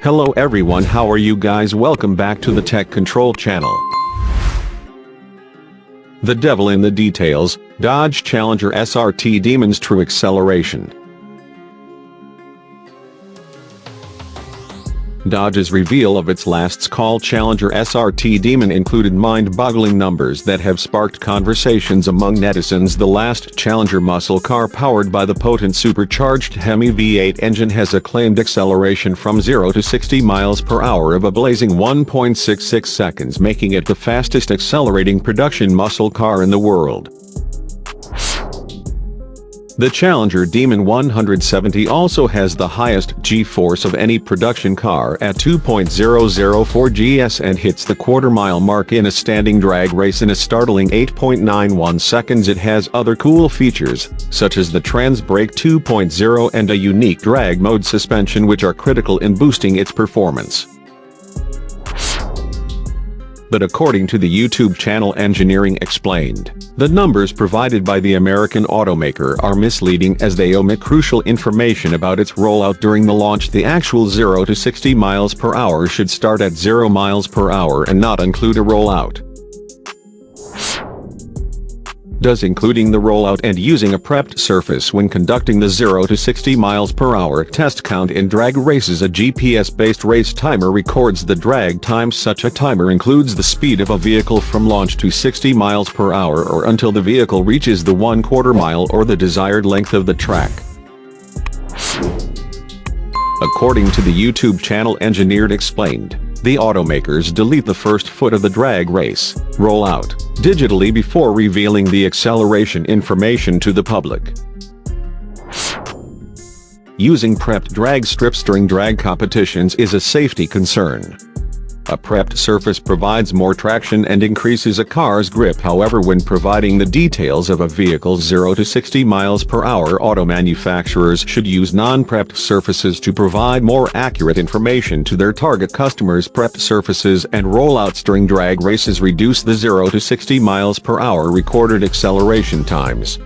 Hello everyone, how are you guys? Welcome back to the Tech Control channel. The devil in the details, Dodge Challenger SRT Demon's true acceleration. Dodge's reveal of its last call Challenger SRT Demon included mind-boggling numbers that have sparked conversations among netizens. The last Challenger muscle car powered by the potent supercharged Hemi V8 engine has a claimed acceleration from 0 to 60 miles per hour of a blazing 1.66 seconds, making it the fastest accelerating production muscle car in the world. The Challenger Demon 170 also has the highest G-force of any production car at 2.004 GS and hits the quarter-mile mark in a standing drag race in a startling 8.91 seconds. It has other cool features, such as the Trans Brake 2.0 and a unique drag mode suspension, which are critical in boosting its performance. But according to the YouTube channel Engineering Explained, the numbers provided by the American automaker are misleading as they omit crucial information about its rollout during the launch. The actual 0 to 60 miles per hour should start at 0 miles per hour and not include a rollout. Does including the rollout and using a prepped surface when conducting the 0 to 60 miles per hour test count in drag races. A GPS-based race timer records the drag time. Such a timer includes the speed of a vehicle from launch to 60 miles per hour or until the vehicle reaches the 1/4 mile or the desired length of the track. According to the YouTube channel Engineered Explained, the automakers delete the first foot of the drag race rollout digitally before revealing the acceleration information to the public. Using prepped drag strips during drag competitions is a safety concern. A prepped surface provides more traction and increases a car's grip. However, when providing the details of a vehicle's 0 to 60 miles per hour, auto manufacturers should use non-prepped surfaces to provide more accurate information to their target customers. Prepped surfaces and rollouts during drag races reduce the 0 to 60 miles per hour recorded acceleration times.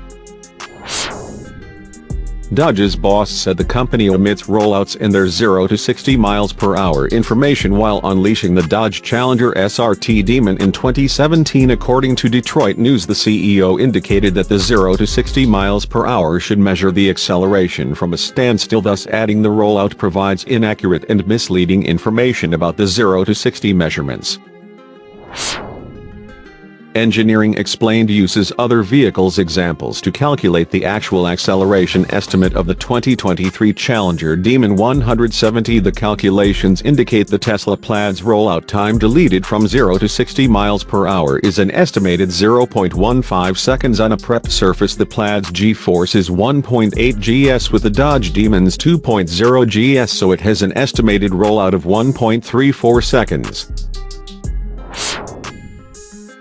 Dodge's boss said the company omits rollouts in their 0 to 60 miles per hour information while unleashing the Dodge Challenger SRT Demon in 2017. According to Detroit News, the CEO indicated that the 0 to 60 miles per hour should measure the acceleration from a standstill, thus adding the rollout provides inaccurate and misleading information about the 0 to 60 measurements. Engineering Explained uses other vehicles' examples to calculate the actual acceleration estimate of the 2023 Challenger Demon 170. The calculations indicate the Tesla Plaid's rollout time deleted from 0 to 60 miles per hour is an estimated 0.15 seconds on a prepped surface. The Plaid's G-force is 1.8 GS with the Dodge Demon's 2.0 GS, so it has an estimated rollout of 1.34 seconds.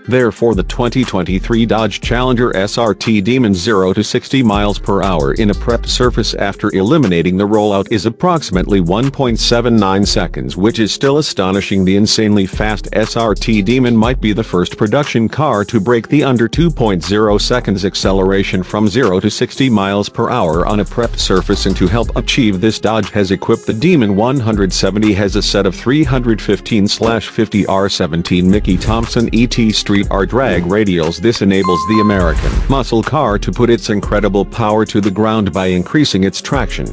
Therefore, the 2023 Dodge Challenger SRT Demon 0 to 60 miles per hour in a prepped surface after eliminating the rollout is approximately 1.79 seconds, which is still astonishing. The insanely fast SRT Demon might be the first production car to break the under 2.0 seconds acceleration from 0 to 60 miles per hour on a prepped surface, and to help achieve this, Dodge has equipped the Demon 170 has a set of 315/50 R17 Mickey Thompson ET Street R drag radials. This enables the American muscle car to put its incredible power to the ground by increasing its traction.